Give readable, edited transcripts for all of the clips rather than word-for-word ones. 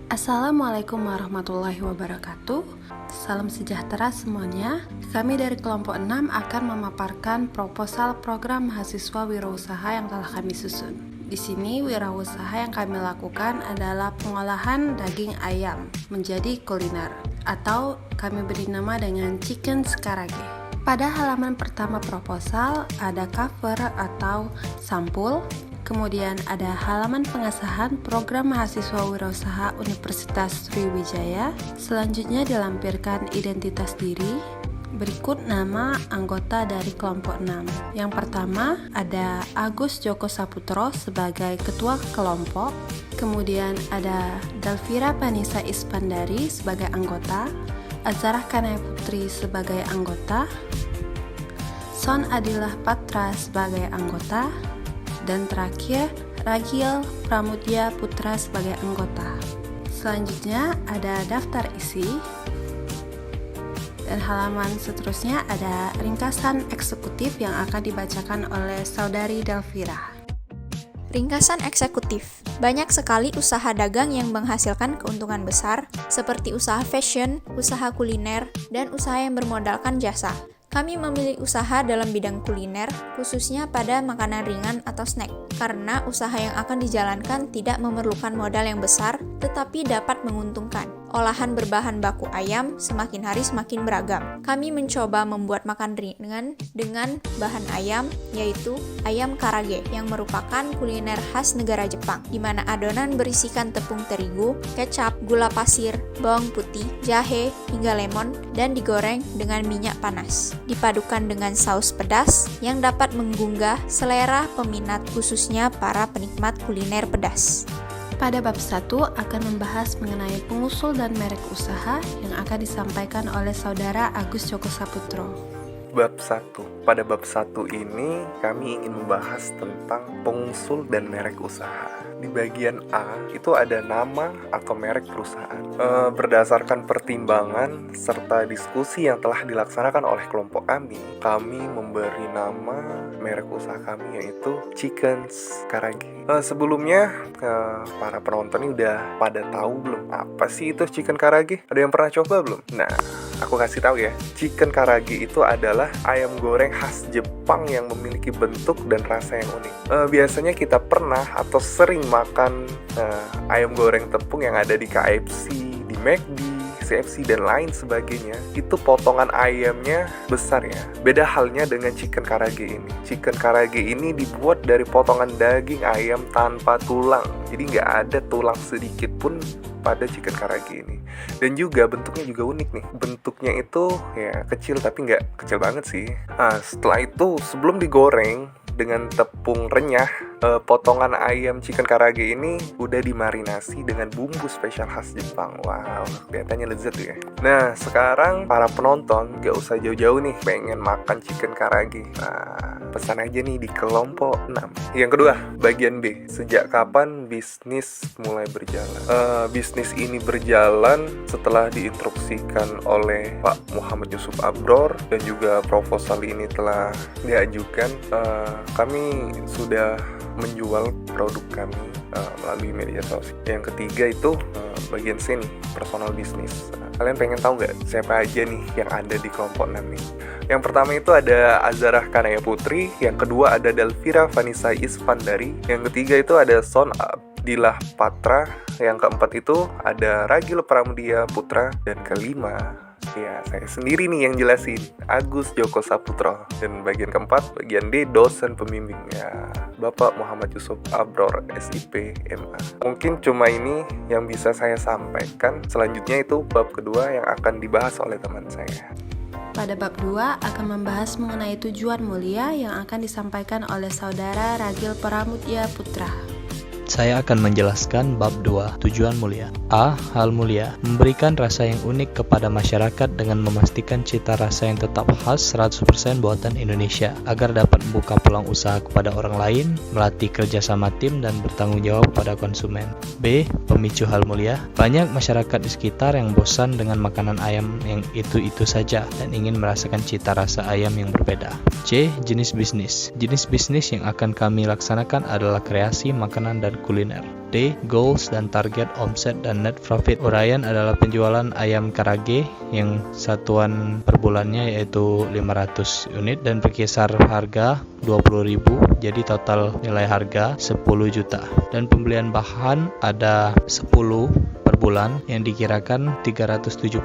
Assalamualaikum warahmatullahi wabarakatuh. Salam sejahtera semuanya. Kami dari kelompok 6 akan memaparkan proposal program mahasiswa wirausaha yang telah kami susun. Di sini wirausaha yang kami lakukan adalah pengolahan daging ayam menjadi kuliner, atau kami beri nama dengan Chicken Karage. Pada halaman pertama proposal ada cover atau sampul. Kemudian ada halaman pengesahan program mahasiswa wirausaha Universitas Sriwijaya. Selanjutnya dilampirkan identitas diri. Berikut nama anggota dari kelompok 6. Yang pertama ada Agus Joko Saputro sebagai ketua kelompok. Kemudian ada Dalvira Panisa Ispandari sebagai anggota, Azarah Kanaya Putri sebagai anggota, Son Adilah Patra sebagai anggota, dan terakhir Ragil Pramudya Putra sebagai anggota. Selanjutnya ada daftar isi, dan halaman seterusnya ada ringkasan eksekutif yang akan dibacakan oleh saudari Dalvira. Ringkasan eksekutif. Banyak sekali usaha dagang yang menghasilkan keuntungan besar, seperti usaha fashion, usaha kuliner, dan usaha yang bermodalkan jasa. Kami memilih usaha dalam bidang kuliner, khususnya pada makanan ringan atau snack, karena usaha yang akan dijalankan tidak memerlukan modal yang besar, tetapi dapat menguntungkan. Olahan berbahan baku ayam semakin hari semakin beragam. Kami mencoba membuat makan ringan dengan bahan ayam, yaitu ayam karage, yang merupakan kuliner khas negara Jepang, di mana adonan berisikan tepung terigu, kecap, gula pasir, bawang putih, jahe, hingga lemon, dan digoreng dengan minyak panas. Dipadukan dengan saus pedas yang dapat menggugah selera peminat, khususnya para penikmat kuliner pedas. Pada bab 1 akan membahas mengenai pengusul dan merek usaha yang akan disampaikan oleh saudara Agus Joko Saputro. Bab 1. Pada bab 1 ini kami ingin membahas tentang pengusul dan merek usaha. Di bagian A itu ada nama atau merek perusahaan. Berdasarkan pertimbangan serta diskusi yang telah dilaksanakan oleh kelompok kami memberi nama merek usaha kami yaitu Chicken Karage. Sebelumnya para penonton ini udah pada tahu belum apa sih itu Chicken Karage? Ada yang pernah coba belum? Nah, aku kasih tahu ya. Chicken Karage itu adalah ayam goreng khas Jepang yang memiliki bentuk dan rasa yang unik. Biasanya kita pernah atau sering makan ayam goreng tepung yang ada di KFC, di McD, CFC, dan lain sebagainya. Itu potongan ayamnya besar ya. Beda halnya dengan Chicken Karage ini. Chicken Karage ini dibuat dari potongan daging ayam tanpa tulang. Jadi nggak ada tulang sedikit pun pada Chicken Karage ini. Dan juga bentuknya juga unik nih. Bentuknya itu ya kecil, tapi nggak kecil banget sih. Nah, setelah itu sebelum digoreng dengan tepung renyah, potongan ayam Chicken Karage ini udah dimarinasi dengan bumbu spesial khas Jepang. Wow, kelihatannya lezat tuh ya. Nah, sekarang para penonton gak usah jauh-jauh nih pengen makan Chicken Karage. Nah, pesan aja nih di kelompok 6. Yang kedua, bagian B. Sejak kapan bisnis mulai berjalan? Bisnis ini berjalan setelah diinstruksikan oleh Pak Muhammad Yusuf Abror, dan juga proposal ini telah diajukan. Kami sudah menjual produk kami melalui media sosial. Yang ketiga itu bagian C nih, personal business. Kalian pengen tahu nggak siapa aja nih yang ada di kelompok 6 nih? Yang pertama itu ada Azarah Kanaya Putri, yang kedua ada Dalvira Panisa Ispandari, yang ketiga itu ada Son Adilah Patra, yang keempat itu ada Ragil Pramudya Putra, dan kelima ya saya sendiri nih yang jelasin, Agus Joko Saputro. Dan bagian keempat, bagian D, dosen pembimbingnya Bapak Muhammad Yusuf Abror, SIP, MA. Mungkin cuma ini yang bisa saya sampaikan. Selanjutnya itu bab kedua yang akan dibahas oleh teman saya. Pada bab 2 akan membahas mengenai tujuan mulia yang akan disampaikan oleh saudara Ragil Pramudya Putra. Saya akan menjelaskan bab 2, tujuan mulia. A. Hal mulia, memberikan rasa yang unik kepada masyarakat dengan memastikan cita rasa yang tetap khas 100% buatan Indonesia, agar dapat membuka peluang usaha kepada orang lain, melatih kerjasama tim, dan bertanggung jawab pada konsumen. B. Pemicu hal mulia, banyak masyarakat di sekitar yang bosan dengan makanan ayam yang itu-itu saja dan ingin merasakan cita rasa ayam yang berbeda. C. Jenis bisnis, jenis bisnis yang akan kami laksanakan adalah kreasi makanan dan kuliner. D. Goals dan target omset dan net profit. Uraian adalah penjualan ayam karage yang satuan per bulannya yaitu 500 unit dan berkisar harga 20.000, jadi total nilai harga 10 juta. Dan pembelian bahan ada 10 per bulan yang dikirakan 379.000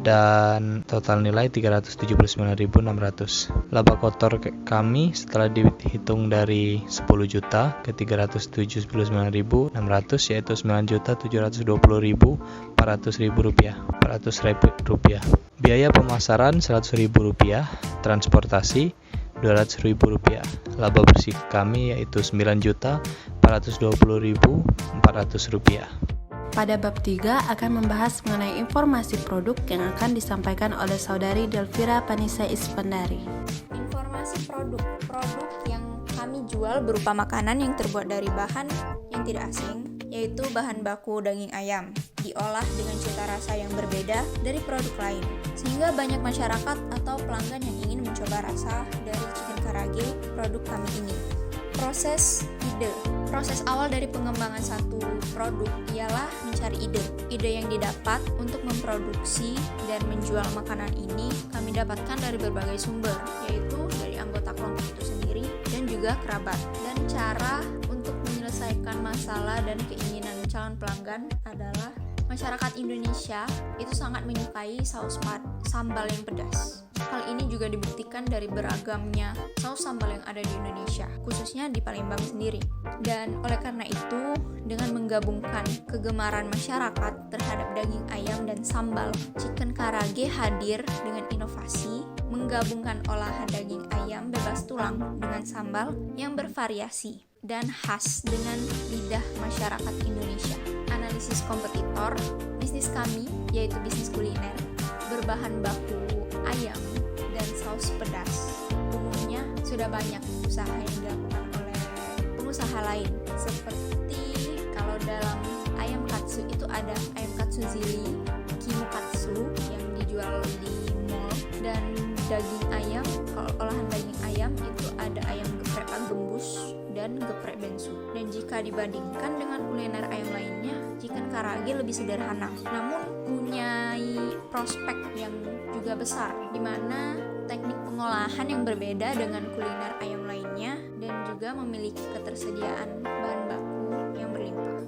dan total nilai 379.600. Laba kotor kami setelah dihitung dari 10 juta ke 379.600 yaitu 9.720.400 rupiah. Biaya pemasaran 100.000 rupiah, transportasi 200.000 rupiah. Laba bersih kami yaitu 9.420.400 rupiah. Pada bab 3 akan membahas mengenai informasi produk yang akan disampaikan oleh saudari Delvira Panisa Ispandari. Informasi produk yang kami jual berupa makanan yang terbuat dari bahan yang tidak asing, yaitu bahan baku daging ayam, diolah dengan cita rasa yang berbeda dari produk lain, sehingga banyak masyarakat atau pelanggan yang ingin mencoba rasa dari chicken karage produk kami ini. Proses awal dari pengembangan satu produk ialah mencari ide yang didapat untuk memproduksi dan menjual makanan ini kami dapatkan dari berbagai sumber, yaitu dari anggota kelompok itu sendiri dan juga kerabat. Dan cara untuk menyelesaikan masalah dan keinginan calon pelanggan adalah masyarakat Indonesia itu sangat menyukai saus sambal yang pedas. Hal ini juga dibuktikan dari beragamnya saus sambal yang ada di Indonesia, khususnya di Palembang sendiri. Dan oleh karena itu, dengan menggabungkan kegemaran masyarakat terhadap daging ayam dan sambal, chicken karage hadir dengan inovasi menggabungkan olahan daging ayam bebas tulang dengan sambal yang bervariasi dan khas dengan lidah masyarakat Indonesia. Analisis kompetitor, bisnis kami yaitu bisnis kuliner berbahan baku ayam dan saus pedas. Umumnya sudah banyak usaha yang dilakukan oleh pengusaha lain, seperti kalau dalam ayam katsu itu ada ayam katsu zili, kimu katsu yang dijual di mall, dan daging ayam, kalau olahan daging ayam itu ada ayam geprek Pak Gembus dan geprek bensu. Dan jika dibandingkan dengan kuliner ayam lainnya, chicken karage lebih sederhana, namun punya prospek yang juga besar, di mana teknik pengolahan yang berbeda dengan kuliner ayam lainnya dan juga memiliki ketersediaan bahan baku yang berlimpah.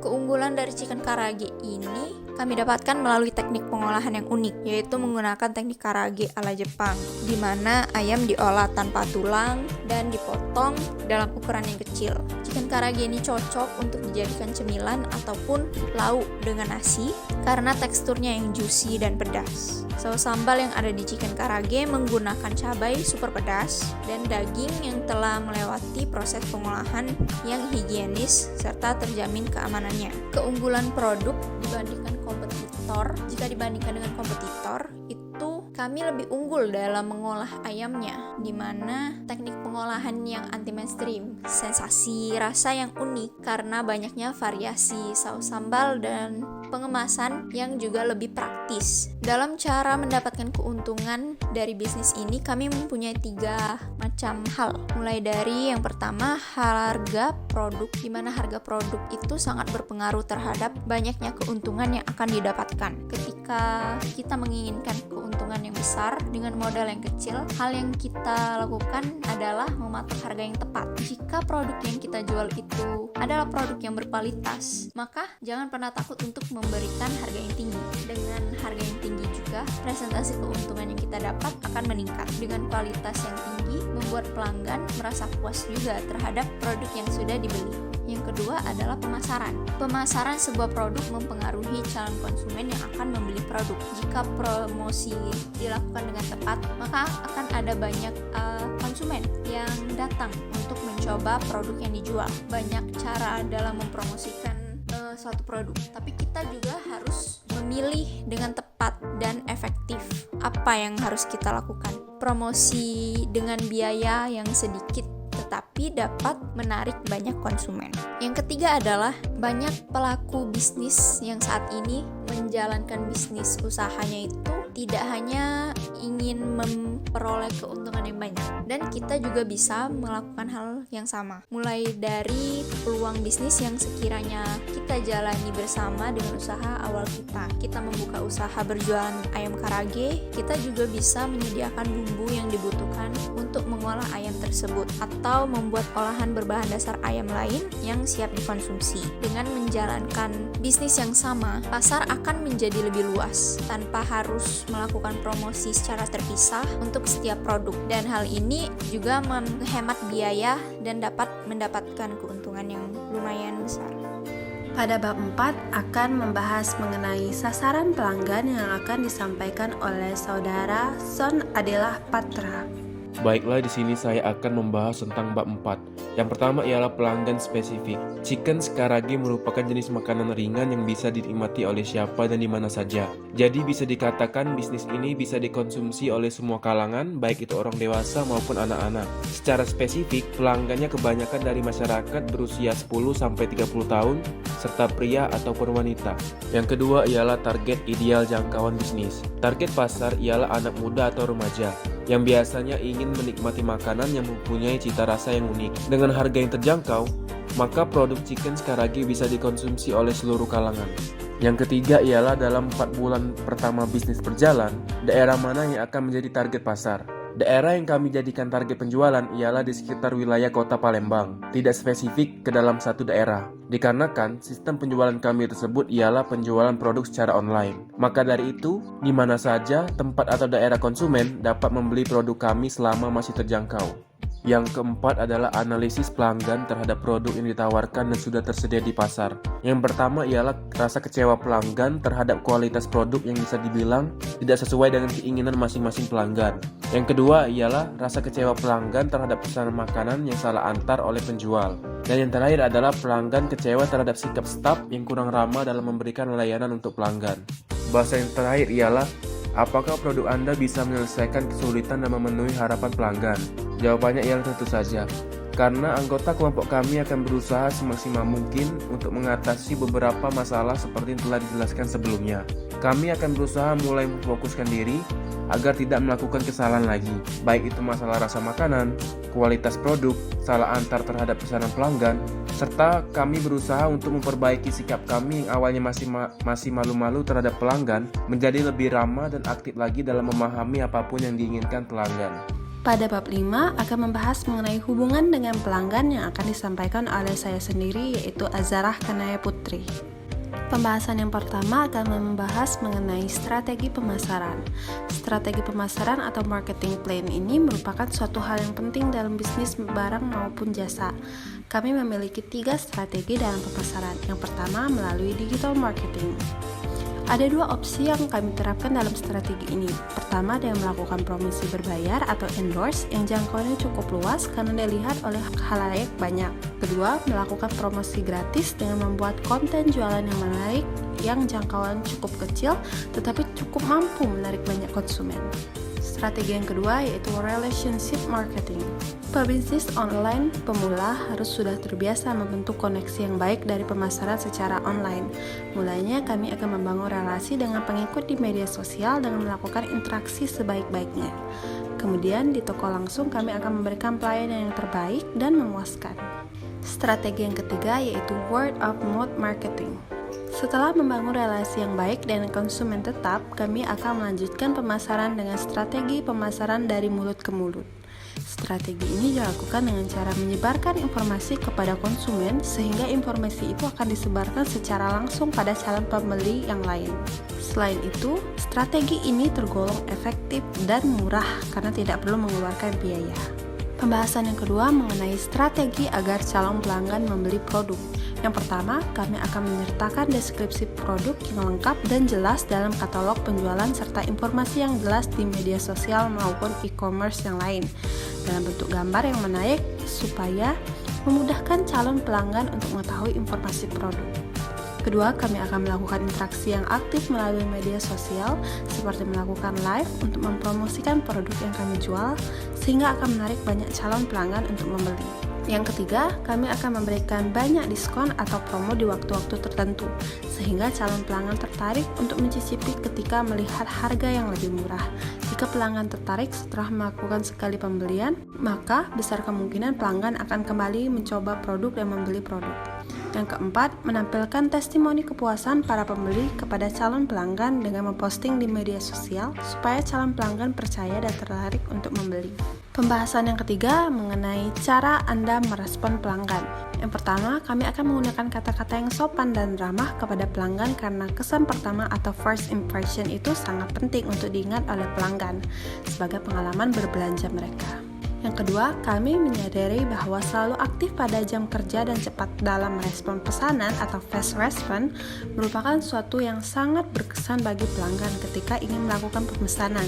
Keunggulan dari chicken karage ini kami dapatkan melalui teknik pengolahan yang unik, yaitu menggunakan teknik karage ala Jepang, di mana ayam diolah tanpa tulang dan dipotong dalam ukuran yang kecil. Chicken karage ini cocok untuk dijadikan cemilan ataupun lauk dengan nasi karena teksturnya yang juicy dan pedas. Saus sambal yang ada di chicken karage menggunakan cabai super pedas dan daging yang telah melewati proses pengolahan yang higienis serta terjamin keamanannya. Keunggulan produk jika dibandingkan dengan kompetitor, itu kami lebih unggul dalam mengolah ayamnya, di mana teknik pengolahan yang anti mainstream, sensasi rasa yang unik karena banyaknya variasi saus sambal dan pengemasan yang juga lebih praktis. Dalam cara mendapatkan keuntungan dari bisnis ini, kami mempunyai 3 macam hal. Mulai dari yang pertama, harga produk, di mana harga produk itu sangat berpengaruh terhadap banyaknya keuntungan yang akan didapatkan. Ketika kita menginginkan keuntungan yang besar dengan modal yang kecil, hal yang kita lakukan adalah mematok harga yang tepat. Jika produk yang kita jual itu adalah produk yang berkualitas, maka jangan pernah takut untuk memberikan harga yang tinggi. Dengan harga yang tinggi juga, presentasi keuntungan yang kita dapat akan meningkat. Dengan kualitas yang tinggi, membuat pelanggan merasa puas juga terhadap produk yang sudah dibeli. Yang kedua adalah pemasaran. Pemasaran sebuah produk mempengaruhi calon konsumen yang akan membeli produk. Jika promosi dilakukan dengan tepat, maka akan ada banyak konsumen yang datang untuk mencoba produk yang dijual. Banyak cara dalam mempromosikan suatu produk, tapi kita juga harus memilih dengan tepat dan efektif apa yang harus kita lakukan. Promosi dengan biaya yang sedikit tetapi dapat menarik banyak konsumen. Yang ketiga adalah banyak pelaku bisnis yang saat ini menjalankan bisnis usahanya itu tidak hanya ingin memperoleh keuntungan yang banyak, dan kita juga bisa melakukan hal yang sama. Mulai dari peluang bisnis yang sekiranya kita jalani bersama dengan usaha awal kita membuka usaha berjualan ayam karage, kita juga bisa menyediakan bumbu yang dibutuhkan untuk mengolah ayam tersebut, atau membuat olahan berbahan dasar ayam lain yang siap dikonsumsi. Dengan menjalankan bisnis yang sama, pasar akan menjadi lebih luas tanpa harus melakukan promosi secara terpisah untuk setiap produk, dan hal ini juga menghemat biaya dan dapat mendapatkan keuntungan yang lumayan besar. Pada bab 4 akan membahas mengenai sasaran pelanggan yang akan disampaikan oleh saudara Son Adela Patra. Baiklah, di sini saya akan membahas tentang bab 4. Yang pertama ialah pelanggan spesifik. Chicken karage merupakan jenis makanan ringan yang bisa dinikmati oleh siapa dan di mana saja. Jadi bisa dikatakan bisnis ini bisa dikonsumsi oleh semua kalangan, baik itu orang dewasa maupun anak-anak. Secara spesifik, pelanggannya kebanyakan dari masyarakat berusia 10-30 tahun, serta pria ataupun wanita. Yang kedua ialah target ideal jangkauan bisnis. Target pasar ialah anak muda atau remaja, yang biasanya ingin menikmati makanan yang mempunyai cita rasa yang unik. Dengan harga yang terjangkau, maka produk chicken karage bisa dikonsumsi oleh seluruh kalangan. Yang ketiga ialah dalam 4 bulan pertama bisnis berjalan, daerah mana yang akan menjadi target pasar. Daerah yang kami jadikan target penjualan ialah di sekitar wilayah kota Palembang, tidak spesifik ke dalam satu daerah. Dikarenakan sistem penjualan kami tersebut ialah penjualan produk secara online. Maka dari itu, di mana saja tempat atau daerah konsumen dapat membeli produk kami selama masih terjangkau. Yang keempat adalah analisis pelanggan terhadap produk yang ditawarkan dan sudah tersedia di pasar. Yang pertama ialah rasa kecewa pelanggan terhadap kualitas produk yang bisa dibilang tidak sesuai dengan keinginan masing-masing pelanggan. Yang kedua ialah rasa kecewa pelanggan terhadap pesanan makanan yang salah antar oleh penjual. Dan yang terakhir adalah pelanggan kecewa terhadap sikap staf yang kurang ramah dalam memberikan layanan untuk pelanggan. Bahasa yang terakhir ialah, apakah produk Anda bisa menyelesaikan kesulitan dan memenuhi harapan pelanggan? Jawabannya ialah tentu saja, karena anggota kelompok kami akan berusaha semaksimal mungkin untuk mengatasi beberapa masalah seperti yang telah dijelaskan sebelumnya. Kami akan berusaha mulai memfokuskan diri agar tidak melakukan kesalahan lagi, baik itu masalah rasa makanan, kualitas produk, salah antar terhadap pesanan pelanggan, serta kami berusaha untuk memperbaiki sikap kami yang awalnya masih malu-malu terhadap pelanggan menjadi lebih ramah dan aktif lagi dalam memahami apapun yang diinginkan pelanggan. Pada bab 5 akan membahas mengenai hubungan dengan pelanggan yang akan disampaikan oleh saya sendiri, yaitu Azarah Kanaya Putri. Pembahasan yang pertama akan membahas mengenai strategi pemasaran. Strategi pemasaran atau marketing plan ini merupakan suatu hal yang penting dalam bisnis barang maupun jasa. Kami memiliki 3 strategi dalam pemasaran. Yang pertama melalui digital marketing. Ada 2 opsi yang kami terapkan dalam strategi ini. Pertama, dengan melakukan promosi berbayar atau endorse yang jangkauannya cukup luas karena dilihat oleh khalayak banyak. Kedua, melakukan promosi gratis dengan membuat konten jualan yang menarik yang jangkauan cukup kecil tetapi cukup mampu menarik banyak konsumen. Strategi yang kedua yaitu relationship marketing. Pebisnis online pemula harus sudah terbiasa membentuk koneksi yang baik dari pemasaran secara online. Mulainya kami akan membangun relasi dengan pengikut di media sosial dengan melakukan interaksi sebaik-baiknya. Kemudian di toko langsung kami akan memberikan pelayanan yang terbaik dan memuaskan. Strategi yang ketiga yaitu word of mouth marketing. Setelah membangun relasi yang baik dengan konsumen tetap, kami akan melanjutkan pemasaran dengan strategi pemasaran dari mulut ke mulut. Strategi ini dilakukan dengan cara menyebarkan informasi kepada konsumen sehingga informasi itu akan disebarkan secara langsung pada calon pembeli yang lain. Selain itu, strategi ini tergolong efektif dan murah karena tidak perlu mengeluarkan biaya. Pembahasan yang kedua mengenai strategi agar calon pelanggan membeli produk. Yang pertama, kami akan menyertakan deskripsi produk yang lengkap dan jelas dalam katalog penjualan serta informasi yang jelas di media sosial maupun e-commerce yang lain dalam bentuk gambar yang menarik supaya memudahkan calon pelanggan untuk mengetahui informasi produk. Kedua, kami akan melakukan interaksi yang aktif melalui media sosial seperti melakukan live untuk mempromosikan produk yang kami jual sehingga akan menarik banyak calon pelanggan untuk membeli. Yang ketiga, kami akan memberikan banyak diskon atau promo di waktu-waktu tertentu, sehingga calon pelanggan tertarik untuk mencicipi ketika melihat harga yang lebih murah. Jika pelanggan tertarik setelah melakukan sekali pembelian, maka besar kemungkinan pelanggan akan kembali mencoba produk dan membeli produk. Yang keempat, menampilkan testimoni kepuasan para pembeli kepada calon pelanggan dengan memposting di media sosial supaya calon pelanggan percaya dan tertarik untuk membeli. Pembahasan yang ketiga mengenai cara Anda merespon pelanggan. Yang pertama, kami akan menggunakan kata-kata yang sopan dan ramah kepada pelanggan karena kesan pertama atau first impression itu sangat penting untuk diingat oleh pelanggan sebagai pengalaman berbelanja mereka. Yang kedua, kami menyadari bahwa selalu aktif pada jam kerja dan cepat dalam merespon pesanan atau fast response merupakan suatu yang sangat berkesan bagi pelanggan ketika ingin melakukan pemesanan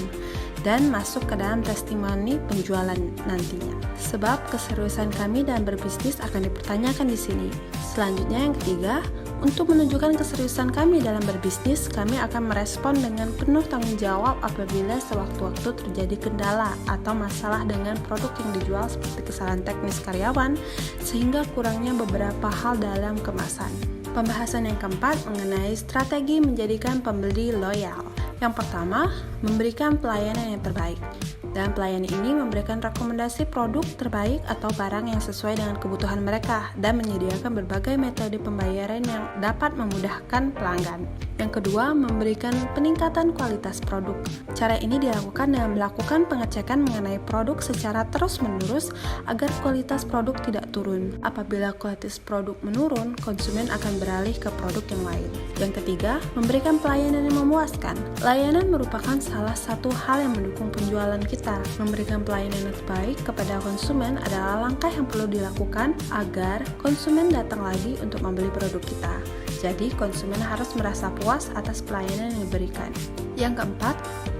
dan masuk ke dalam testimoni penjualan nantinya. Sebab keseriusan kami dalam berbisnis akan dipertanyakan di sini. Selanjutnya yang ketiga, untuk menunjukkan keseriusan kami dalam berbisnis, kami akan merespon dengan penuh tanggung jawab apabila sewaktu-waktu terjadi kendala atau masalah dengan produk yang dijual seperti kesalahan teknis karyawan, sehingga kurangnya beberapa hal dalam kemasan. Pembahasan yang keempat mengenai strategi menjadikan pembeli loyal. Yang pertama, memberikan pelayanan yang terbaik. Dalam pelayanan ini memberikan rekomendasi produk terbaik atau barang yang sesuai dengan kebutuhan mereka dan menyediakan berbagai metode pembayaran yang dapat memudahkan pelanggan. Yang kedua, memberikan peningkatan kualitas produk. Cara ini dilakukan dengan melakukan pengecekan mengenai produk secara terus-menerus agar kualitas produk tidak turun. Apabila kualitas produk menurun, konsumen akan beralih ke produk yang lain. Yang ketiga, memberikan pelayanan yang memuaskan. Layanan merupakan salah satu hal yang mendukung penjualan kita. Memberikan pelayanan yang terbaik kepada konsumen adalah langkah yang perlu dilakukan agar konsumen datang lagi untuk membeli produk kita. Jadi, konsumen harus merasa puas atas pelayanan yang diberikan. Yang keempat,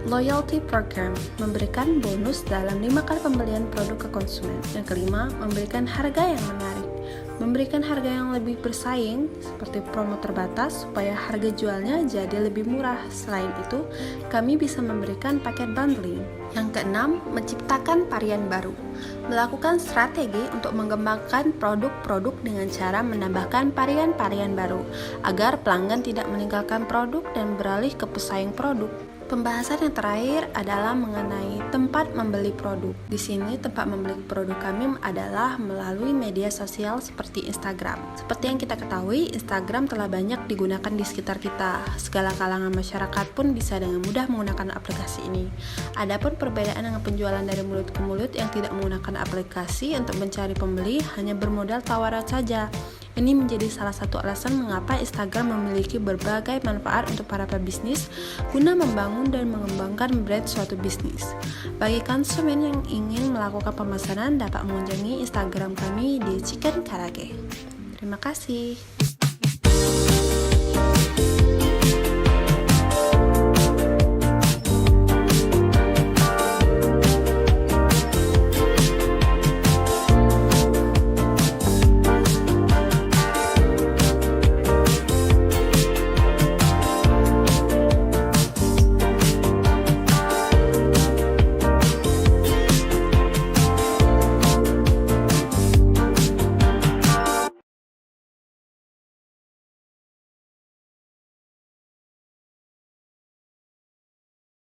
loyalty program, memberikan bonus dalam 5 kali pembelian produk ke konsumen. Yang kelima, memberikan harga yang menarik. Memberikan harga yang lebih bersaing seperti promo terbatas supaya harga jualnya jadi lebih murah. Selain itu, kami bisa memberikan paket bundling. Yang keenam, menciptakan varian baru. Melakukan strategi untuk mengembangkan produk-produk dengan cara menambahkan varian-varian baru agar pelanggan tidak meninggalkan produk dan beralih ke pesaing produk. Pembahasan yang terakhir adalah mengenai tempat membeli produk. Di sini tempat membeli produk kami adalah melalui media sosial seperti Instagram. Seperti yang kita ketahui, Instagram telah banyak digunakan di sekitar kita. Segala kalangan masyarakat pun bisa dengan mudah menggunakan aplikasi ini. Adapun perbedaan dengan penjualan dari mulut ke mulut yang tidak menggunakan aplikasi untuk mencari pembeli hanya bermodal tawaran saja. Ini menjadi salah satu alasan mengapa Instagram memiliki berbagai manfaat untuk para pebisnis guna membangun dan mengembangkan brand suatu bisnis. Bagi konsumen yang ingin melakukan pemesanan dapat mengunjungi Instagram kami di Chicken Karage. Terima kasih.